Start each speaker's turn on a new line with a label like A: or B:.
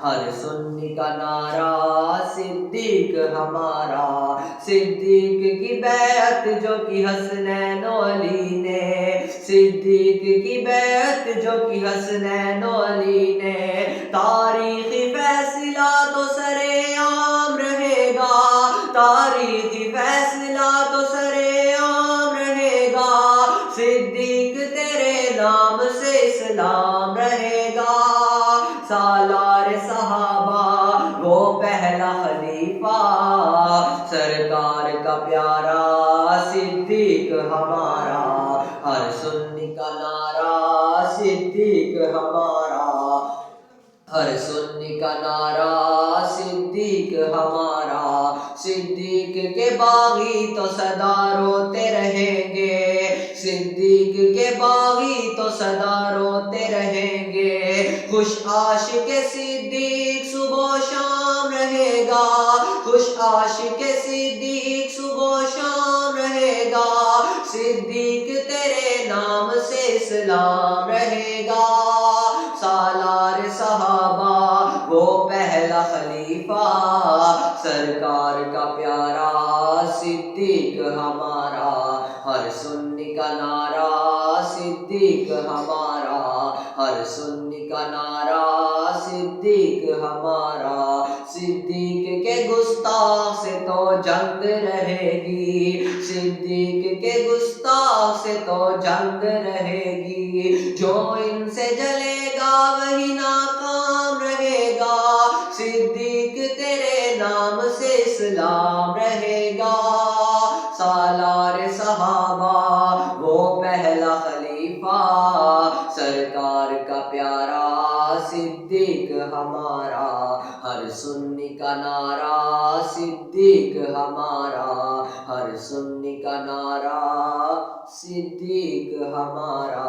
A: ہر سنی کا نعرہ صدیق ہمارا، صدیق کی بیعت جو کی حسنین و علی نے، صدیق کی بیعت جو کی حسنین و علی نے، تاریخی فیصلہ تو سرے عام رہے گا، تاریخی فیصلہ تو سرے عام رہے گا، صدیق تیرے نام سے اسلام رہے گا، سالار صحابہ وہ پہلا خلیفہ، سرکار کا پیارا صدیق ہمارا، ہر سنی کا نعرہ صدیق ہمارا، ہر سنی کا نعرہ صدیق ہمارا، صدیق کے باغی تو سدا روتے رہیں گے، صدیق کے باغی تو سدا روتے رہیں گے، خوش عاشق صدیق صبح و شام رہے گا، خوش عاشق صدیق صبح و شام رہے گا، صدیق تیرے نام سے اسلام رہے گا، سالار صحابہ وہ پہلا خلیفہ، سرکار کا پیارا صدیق ہمارا، ہر سنی کا نعرہ صدیق ہمارا، ہر سنی کا نعرہ صدیق ہمارا، صدیق کے گستاخ سے تو جنگ رہے گی، صدیق کے گستاخ سے تو جنگ رہے گی، جو ان سے جلے گا وہی ناکام رہے گا، صدیق تیرے نام سے اسلام رہے گا، سالار صحابہ وہ پہلا خلیفہ، سرکار کا پیارا صدیق ہمارا، ہر سنی کا نعرہ صدیق ہمارا، ہر سنی کا نعرہ صدیق ہمارا۔